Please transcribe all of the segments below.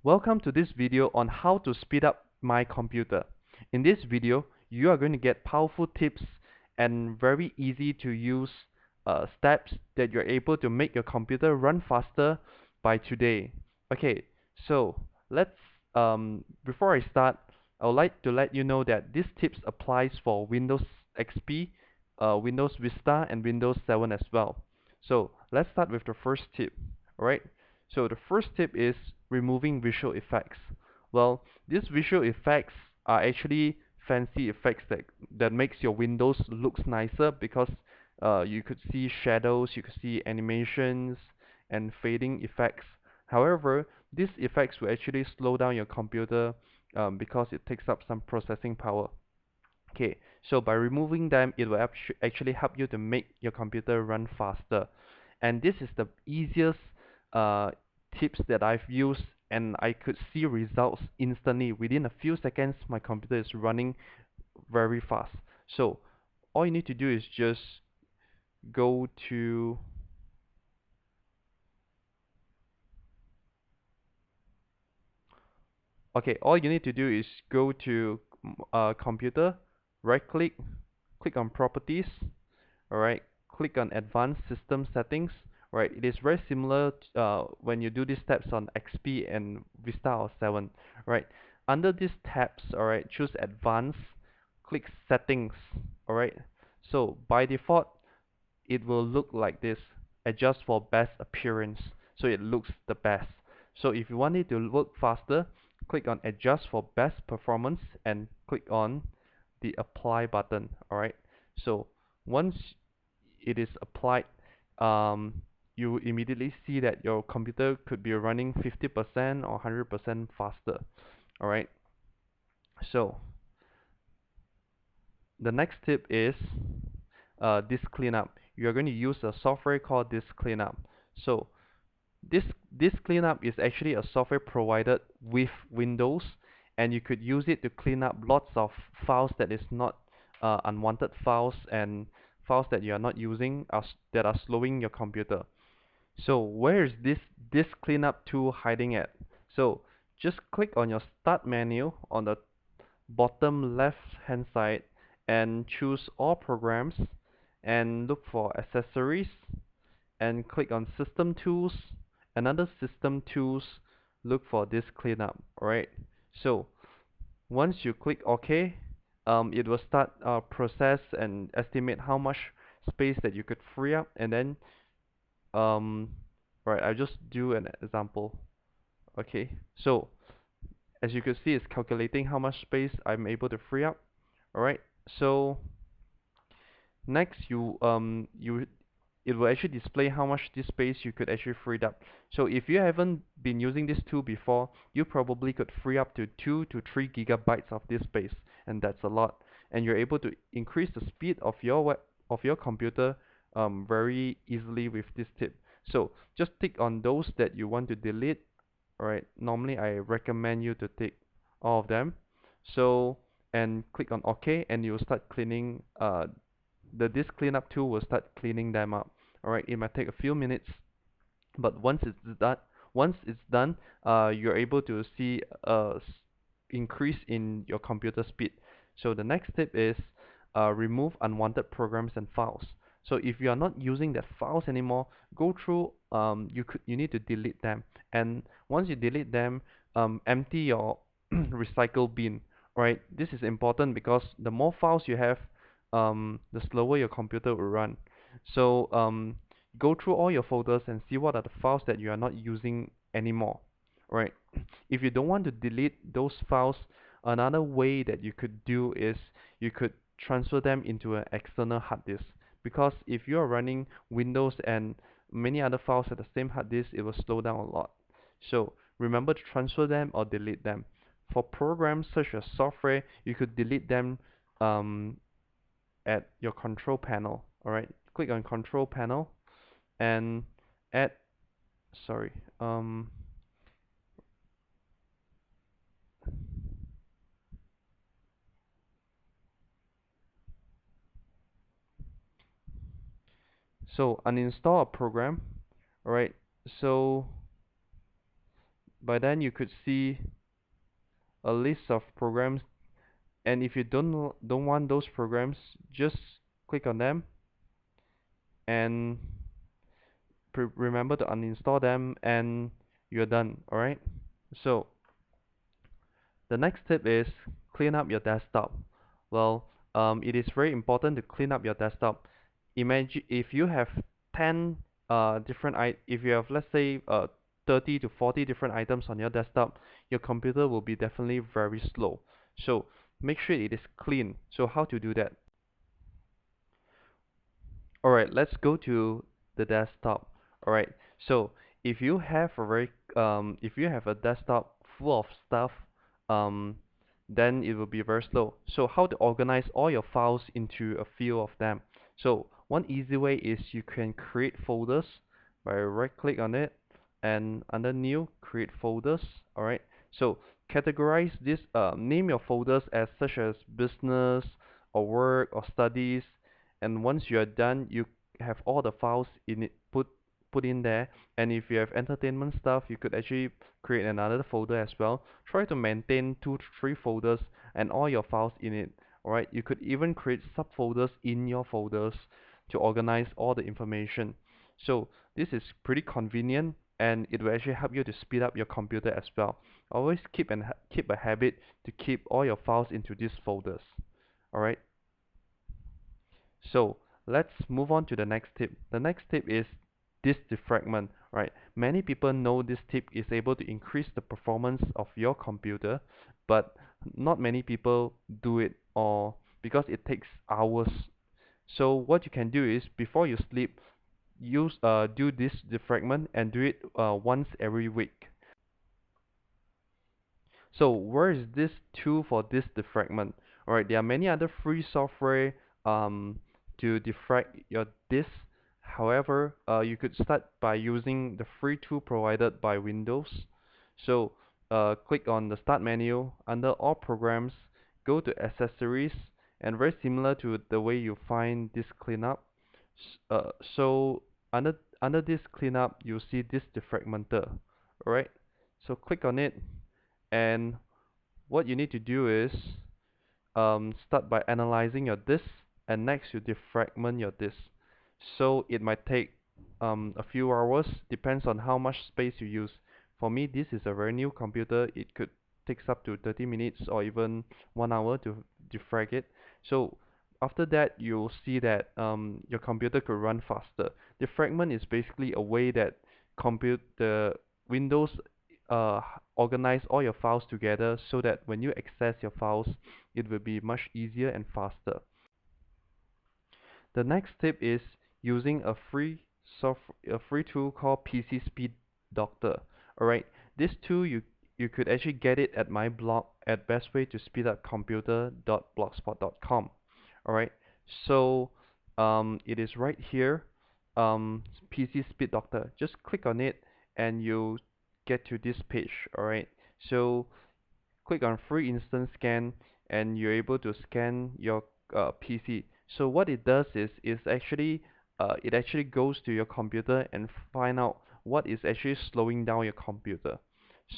Welcome to this video on how to speed up my computer. In this video, you are going to get powerful tips and very easy to use steps that you're able to make your computer run faster by today. Okay, so let's before I start, I would like to let you know that these tips applies for Windows XP, Windows Vista, and Windows 7 as well. So let's start with the first tip. Alright, so the first tip is removing visual effects. Well, these visual effects are actually fancy effects that makes your windows looks nicer because you could see shadows, you could see animations and fading effects. However, these effects will actually slow down your computer because it takes up some processing power. Okay, so by removing them, it will actually help you to make your computer run faster. And this is the easiest uh, tips that I've used, and I could see results instantly. Within a few seconds, my computer is running very fast. So all you need to do is just go to okay, all you need to do is go to computer, right click, click on properties. Alright, click on advanced system settings. Right, it is very similar when you do these steps on XP and Vista or 7. Right, under these tabs, alright, choose advanced, click settings. Alright, so by default it will look like this. Adjust for best appearance, so it looks the best. So if you want it to work faster, click on adjust for best performance and click on the apply button. Alright, so once it is applied, you immediately see that your computer could be running 50% or 100% faster. Alright, so the next tip is disk cleanup. You're going to use a software called disk cleanup. So this this cleanup is actually a software provided with Windows, and you could use it to clean up lots of files that is not unwanted files and files that you are not using that are slowing your computer. So where is this cleanup tool hiding at? So just click on your start menu on the bottom left hand side and choose all programs and look for accessories and click on system tools. Another system tools, look for this cleanup. Alright, so once you click OK, it will start process and estimate how much space that you could free up, and then right, I'll just do an example. Okay, so as you can see, it's calculating how much space I'm able to free up. Alright, so next you it will actually display how much disk space you could actually free up. So if you haven't been using this tool before, you probably could free up to 2 to 3 gigabytes of disk space, and that's a lot. And you're able to increase the speed of your computer very easily with this tip. So just tick on those that you want to delete. Alright, normally I recommend you to tick all of them. So and click on OK, and you'll start cleaning the disk cleanup tool will start cleaning them up. Alright, it might take a few minutes, but once it's done, you're able to see a increase in your computer speed. So the next tip is remove unwanted programs and files. So if you are not using the files anymore, go through you need to delete them. And once you delete them, empty your recycle bin. Right? This is important because the more files you have, the slower your computer will run. So go through all your folders and see what are the files that you are not using anymore. Right? If you don't want to delete those files, another way that you could do is you could transfer them into an external hard disk. Because if you are running Windows and many other files at the same hard disk, it will slow down a lot. So remember to transfer them or delete them. For programs such as software, you could delete them um, at your control panel. Alright, click on control panel and add, sorry, so uninstall a program. Alright, so by then you could see a list of programs, and if you don't want those programs, just click on them and remember to uninstall them, and you're done. Alright, so the next tip is clean up your desktop. Well, it is very important to clean up your desktop. Imagine if you have 10 if you have, let's say, 30 to 40 different items on your desktop, your computer will be definitely very slow. So make sure it is clean. So how to do that? Alright, let's go to the desktop. Alright, so if you have a desktop full of stuff, um, then it will be very slow. So how to organize all your files into a few of them? So one easy way is you can create folders by right click on it and under new create folders. Alright, so categorize this, name your folders as such as business or work or studies, and once you are done, you have all the files in it put in there. And if you have entertainment stuff, you could actually create another folder as well. Try to maintain 2 to 3 folders and all your files in it. Alright, you could even create subfolders in your folders to organize all the information. So this is pretty convenient, and it will actually help you to speed up your computer as well. Always keep a habit to keep all your files into these folders. Alright, so let's move on to the next tip. The next tip is disk defragment, right? Many people know this tip is able to increase the performance of your computer, but not many people do it, or because it takes hours. So what you can do is before you sleep, do this defragment and do it once every week. So where is this tool for this defragment? Alright, there are many other free software to defrag your disk. However, you could start by using the free tool provided by Windows. So click on the Start menu under All Programs, go to Accessories, and very similar to the way you find this cleanup. So under this cleanup, you'll see this defragmenter. Alright, so click on it, and what you need to do is start by analyzing your disk, and next you defragment your disk. So it might take a few hours, depends on how much space you use. For me, this is a very new computer. It could takes up to 30 minutes or even 1 hour to defrag it. So after that, you'll see that your computer could run faster. Defragment is basically a way that compute the Windows uh, organize all your files together so that when you access your files, it will be much easier and faster. The next tip is using a free tool called PC Speed Doctor. Alright, this tool you could actually get it at my blog at bestwaytospeedupcomputer.blogspot.com. Alright, so it is right here, PC Speed Doctor. Just click on it and you get to this page. Alright, so click on free instant scan and you're able to scan your PC. So what it does is actually it actually goes to your computer and find out what is actually slowing down your computer.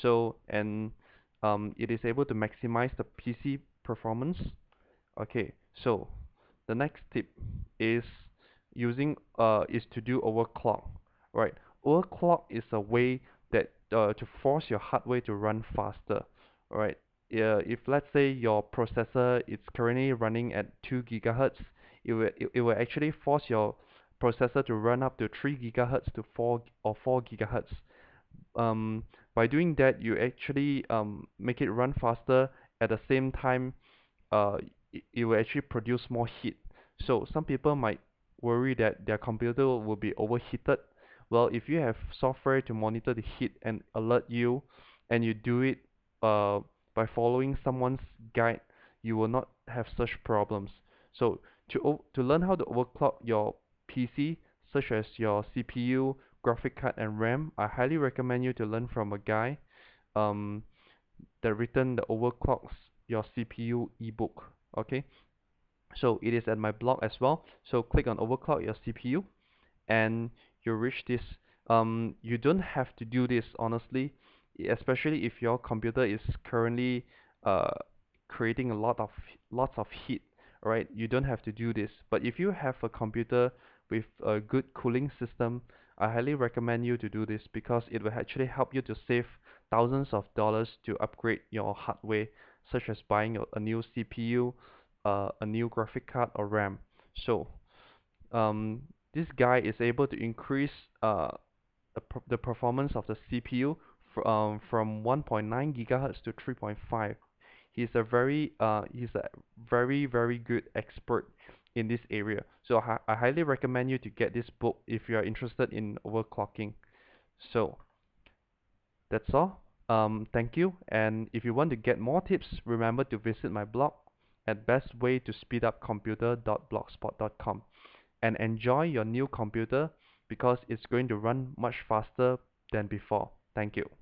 So and it is able to maximize the PC performance. Okay, so the next tip is is to do overclock. Right, overclock is a way that to force your hardware to run faster. Right, if let's say your processor is currently running at 2 gigahertz, it will actually force your processor to run up to 3 gigahertz to 4 gigahertz. By doing that, you actually make it run faster. At the same time, uh, it will actually produce more heat. So some people might worry that their computer will be overheated. Well, if you have software to monitor the heat and alert you, and you do it uh, by following someone's guide, you will not have such problems. So to learn how to overclock your PC, such as your CPU, graphic card, and RAM, I highly recommend you to learn from a guy. Um, that written the overclocks your CPU ebook. Okay, so it is at my blog as well. So click on overclock your CPU and you reach this. You don't have to do this honestly. especially if your computer is currently uh, creating lots of heat, right? You don't have to do this. But if you have a computer with a good cooling system, I highly recommend you to do this because it will actually help you to save thousands of dollars to upgrade your hardware, such as buying a new CPU, a new graphic card or RAM. So, um, this guy is able to increase the performance of the CPU from 1.9 gigahertz to 3.5. He's a very good expert in this area. So I highly recommend you to get this book if you are interested in overclocking. So that's all. Thank you. And if you want to get more tips, remember to visit my blog at bestwaytospeedupcomputer.blogspot.com and enjoy your new computer because it's going to run much faster than before. Thank you.